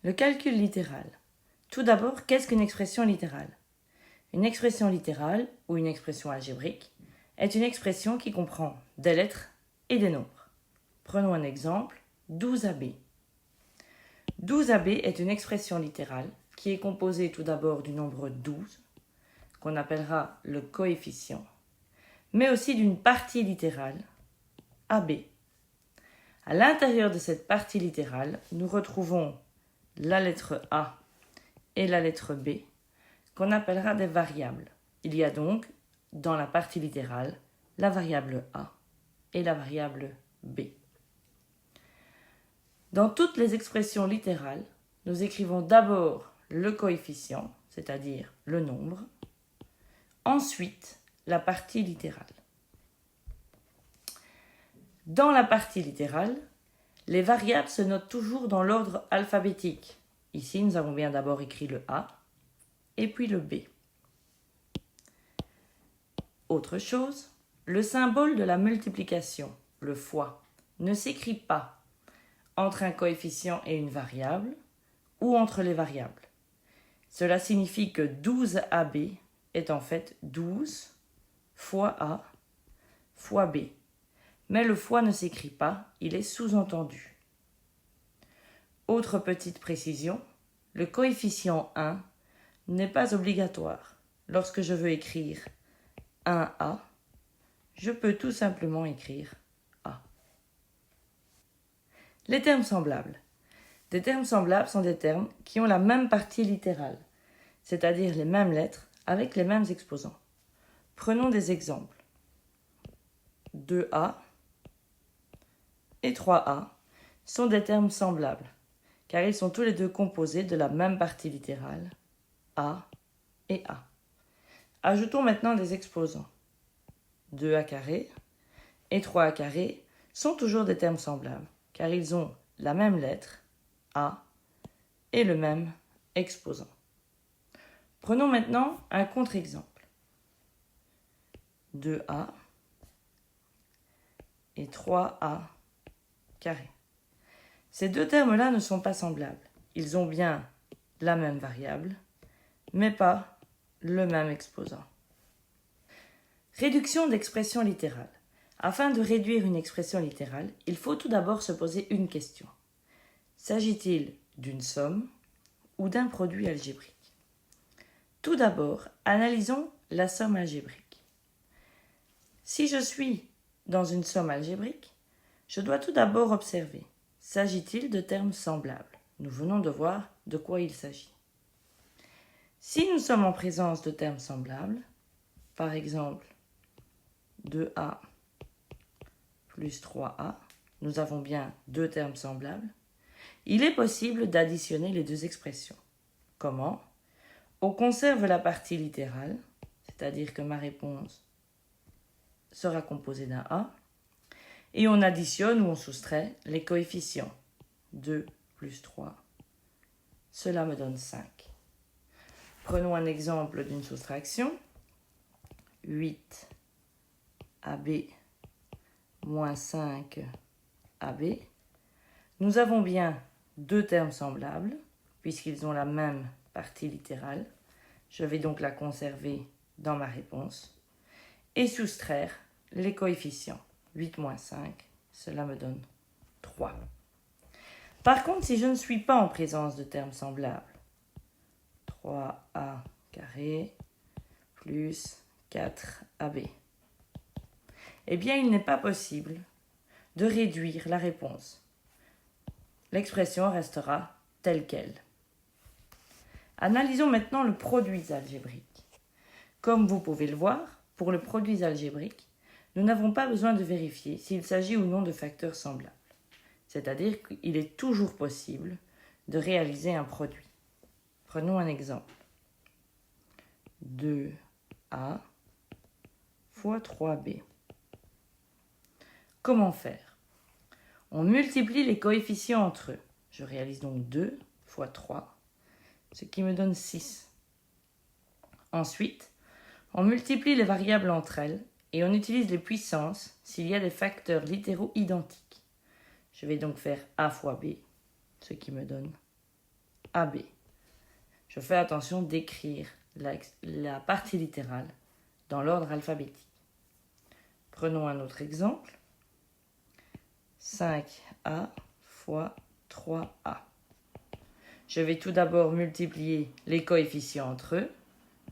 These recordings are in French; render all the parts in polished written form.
Le calcul littéral. Tout d'abord, qu'est-ce qu'une expression littérale? Une expression littérale, ou une expression algébrique, est une expression qui comprend des lettres et des nombres. Prenons un exemple, 12AB. 12AB est une expression littérale qui est composée tout d'abord du nombre 12, qu'on appellera le coefficient, mais aussi d'une partie littérale, AB. À l'intérieur de cette partie littérale, nous retrouvons la lettre A et la lettre B, qu'on appellera des variables. Il y a donc, dans la partie littérale, la variable A et la variable B. Dans toutes les expressions littérales, nous écrivons d'abord le coefficient, c'est-à-dire le nombre, ensuite la partie littérale. Dans la partie littérale, les variables se notent toujours dans l'ordre alphabétique. Ici, nous avons bien d'abord écrit le A et puis le B. Autre chose, le symbole de la multiplication, le fois, ne s'écrit pas entre un coefficient et une variable ou entre les variables. Cela signifie que 12AB est en fait 12 fois A fois B. Mais le fois ne s'écrit pas, il est sous-entendu. Autre petite précision, le coefficient 1 n'est pas obligatoire. Lorsque je veux écrire 1A, je peux tout simplement écrire A. Les termes semblables. Des termes semblables sont des termes qui ont la même partie littérale, c'est-à-dire les mêmes lettres avec les mêmes exposants. Prenons des exemples. 2A et 3A sont des termes semblables, car ils sont tous les deux composés de la même partie littérale, A et A. Ajoutons maintenant des exposants. 2A carré et 3A carré sont toujours des termes semblables, car ils ont la même lettre, A, et le même exposant. Prenons maintenant un contre-exemple. 2A et 3A carré. Ces deux termes-là ne sont pas semblables. Ils ont bien la même variable, mais pas le même exposant. Réduction d'expression littérale. Afin de réduire une expression littérale, il faut tout d'abord se poser une question. S'agit-il d'une somme ou d'un produit algébrique? Tout d'abord, analysons la somme algébrique. Si je suis dans une somme algébrique, je dois tout d'abord observer. S'agit-il de termes semblables? Nous venons de voir de quoi il s'agit. Si nous sommes en présence de termes semblables, par exemple 2A plus 3A, nous avons bien deux termes semblables, il est possible d'additionner les deux expressions. Comment? On conserve la partie littérale, c'est-à-dire que ma réponse sera composée d'un A, et on additionne ou on soustrait les coefficients. 2 plus 3, cela me donne 5. Prenons un exemple d'une soustraction. 8 AB moins 5 AB. Nous avons bien deux termes semblables, puisqu'ils ont la même partie littérale. Je vais donc la conserver dans ma réponse et soustraire les coefficients. 8 moins 5, cela me donne 3. Par contre, si je ne suis pas en présence de termes semblables, 3A carré plus 4AB, eh bien, il n'est pas possible de réduire la réponse. L'expression restera telle qu'elle. Analysons maintenant le produit algébrique. Comme vous pouvez le voir, pour le produit algébrique, nous n'avons pas besoin de vérifier s'il s'agit ou non de facteurs semblables. C'est-à-dire qu'il est toujours possible de réaliser un produit. Prenons un exemple. 2A fois 3B. Comment faire? On multiplie les coefficients entre eux. Je réalise donc 2 fois 3, ce qui me donne 6. Ensuite, on multiplie les variables entre elles et on utilise les puissances s'il y a des facteurs littéraux identiques. Je vais donc faire A fois B, ce qui me donne AB. Je fais attention d'écrire la partie littérale dans l'ordre alphabétique. Prenons un autre exemple. 5A fois 3A. Je vais tout d'abord multiplier les coefficients entre eux.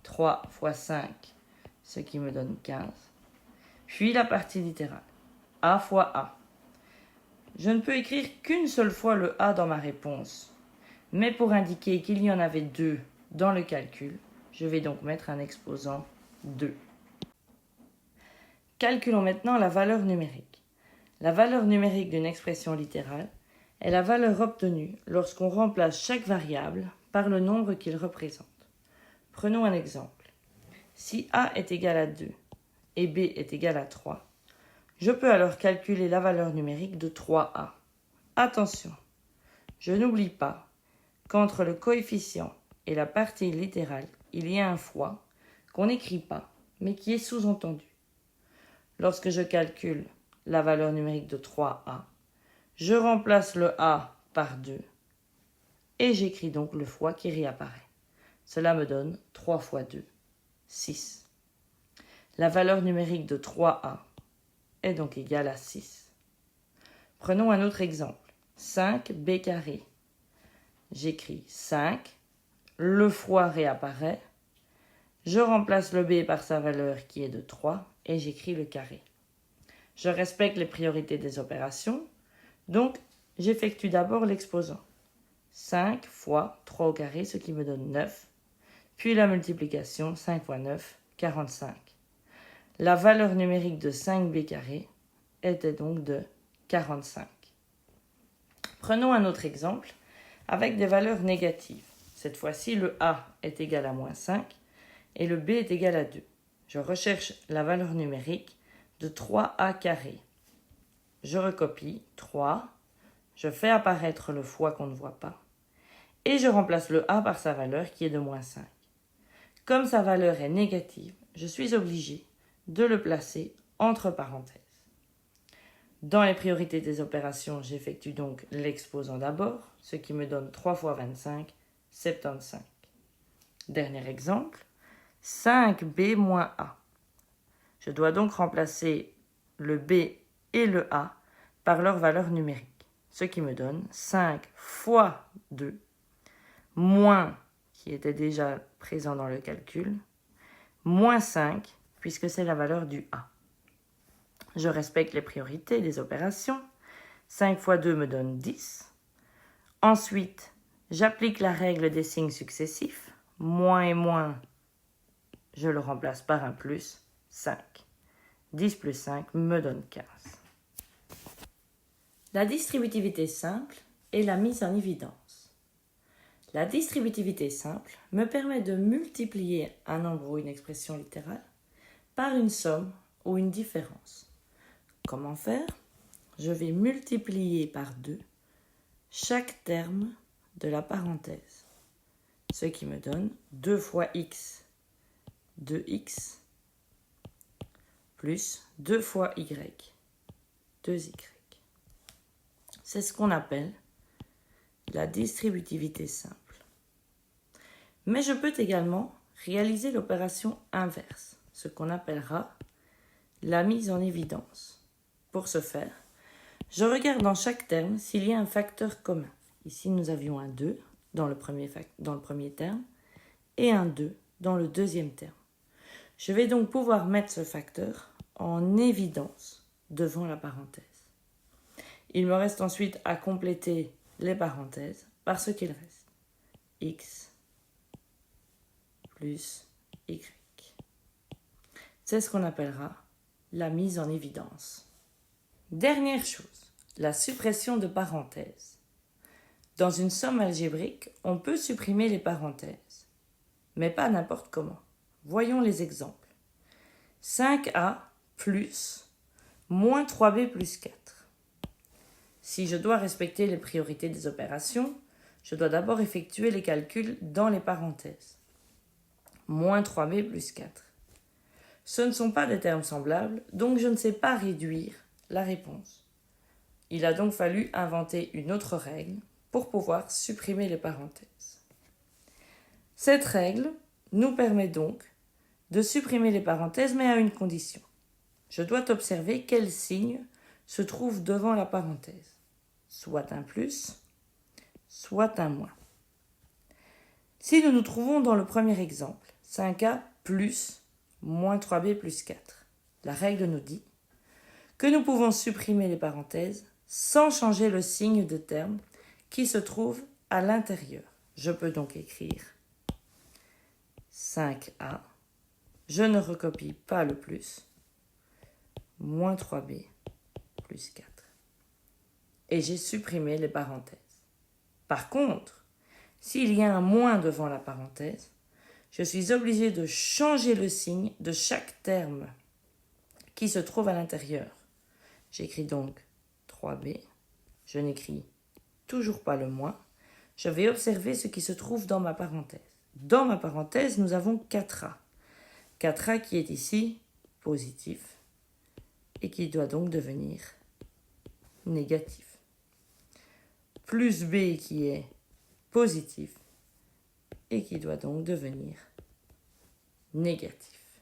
3 fois 5, ce qui me donne 15. Puis la partie littérale. A fois A. Je ne peux écrire qu'une seule fois le A dans ma réponse. Mais pour indiquer qu'il y en avait 2 dans le calcul, je vais donc mettre un exposant 2. Calculons maintenant la valeur numérique. La valeur numérique d'une expression littérale est la valeur obtenue lorsqu'on remplace chaque variable par le nombre qu'il représente. Prenons un exemple. Si A est égal à 2 et B est égal à 3, je peux alors calculer la valeur numérique de 3A. Attention, je n'oublie pas qu'entre le coefficient et la partie littérale, il y a un fois qu'on n'écrit pas, mais qui est sous-entendu. Lorsque je calcule la valeur numérique de 3A, je remplace le A par 2 et j'écris donc le fois qui réapparaît. Cela me donne 3 fois 2, 6. La valeur numérique de 3A est donc égale à 6. Prenons un autre exemple. 5b carré. J'écris 5, le fois réapparaît, je remplace le b par sa valeur qui est de 3 et j'écris le carré. Je respecte les priorités des opérations, donc j'effectue d'abord l'exposant. 5 fois 3 au carré, ce qui me donne 9, puis la multiplication, 5 fois 9, 45. La valeur numérique de 5b carré était donc de 45. Prenons un autre exemple avec des valeurs négatives. Cette fois-ci, le A est égal à moins 5 et le B est égal à 2. Je recherche la valeur numérique de 3A carré. Je recopie 3, je fais apparaître le fois qu'on ne voit pas et je remplace le A par sa valeur qui est de moins 5. Comme sa valeur est négative, je suis obligé de le placer entre parenthèses. Dans les priorités des opérations, j'effectue donc l'exposant d'abord, ce qui me donne 3 fois 25, 75. Dernier exemple, 5b moins a. Je dois donc remplacer le b et le a par leur valeur numérique, ce qui me donne 5 fois 2, moins, qui était déjà présent dans le calcul, moins 5, puisque c'est la valeur du a. Je respecte les priorités des opérations. 5 fois 2 me donne 10. Ensuite, j'applique la règle des signes successifs. Moins et moins, je le remplace par un plus, 5. 10 plus 5 me donne 15. La distributivité simple est la mise en évidence. La distributivité simple me permet de multiplier un nombre ou une expression littérale par une somme ou une différence. Comment faire? Je vais multiplier par 2 chaque terme de la parenthèse, ce qui me donne 2 fois x, 2x, plus 2 fois y, 2y. C'est ce qu'on appelle la distributivité simple. Mais je peux également réaliser l'opération inverse, ce qu'on appellera la mise en évidence. Pour ce faire, je regarde dans chaque terme s'il y a un facteur commun. Ici, nous avions un 2 dans le premier terme et un 2 dans le deuxième terme. Je vais donc pouvoir mettre ce facteur en évidence devant la parenthèse. Il me reste ensuite à compléter les parenthèses par ce qu'il reste. X plus Y. C'est ce qu'on appellera la mise en évidence. Dernière chose, la suppression de parenthèses. Dans une somme algébrique, on peut supprimer les parenthèses, mais pas n'importe comment. Voyons les exemples. 5a plus moins 3b plus 4. Si je dois respecter les priorités des opérations, je dois d'abord effectuer les calculs dans les parenthèses. Moins 3b plus 4. Ce ne sont pas des termes semblables, donc je ne sais pas réduire la réponse. Il a donc fallu inventer une autre règle pour pouvoir supprimer les parenthèses. Cette règle nous permet donc de supprimer les parenthèses, mais à une condition. Je dois observer quel signe se trouve devant la parenthèse, soit un plus, soit un moins. Si nous nous trouvons dans le premier exemple, 5a plus moins 3b plus 4, la règle nous dit que nous pouvons supprimer les parenthèses sans changer le signe de terme qui se trouve à l'intérieur. Je peux donc écrire 5a, je ne recopie pas le plus, moins 3b plus 4. Et j'ai supprimé les parenthèses. Par contre, s'il y a un moins devant la parenthèse, je suis obligé de changer le signe de chaque terme qui se trouve à l'intérieur. J'écris donc 3b, je n'écris toujours pas le moins, je vais observer ce qui se trouve dans ma parenthèse. Dans ma parenthèse, nous avons 4a. 4a qui est ici positif et qui doit donc devenir négatif. Plus b qui est positif et qui doit donc devenir négatif.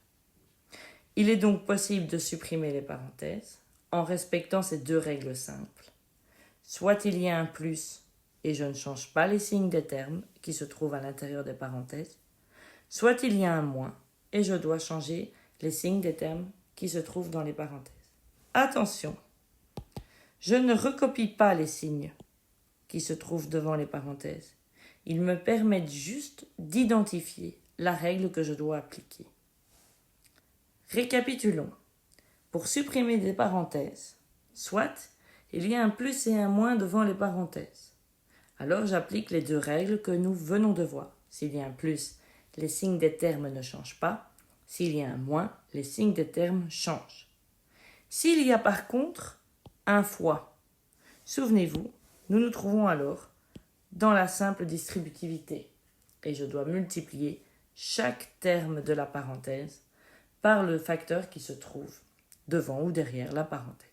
Il est donc possible de supprimer les parenthèses en respectant ces deux règles simples. Soit il y a un plus et je ne change pas les signes des termes qui se trouvent à l'intérieur des parenthèses, soit il y a un moins et je dois changer les signes des termes qui se trouvent dans les parenthèses. Attention, je ne recopie pas les signes qui se trouvent devant les parenthèses. Ils me permettent juste d'identifier la règle que je dois appliquer. Récapitulons. Pour supprimer des parenthèses, soit il y a un plus et un moins devant les parenthèses. Alors j'applique les deux règles que nous venons de voir. S'il y a un plus, les signes des termes ne changent pas. S'il y a un moins, les signes des termes changent. S'il y a par contre un fois, souvenez-vous, nous nous trouvons alors dans la simple distributivité et je dois multiplier chaque terme de la parenthèse par le facteur qui se trouve devant ou derrière la parenthèse.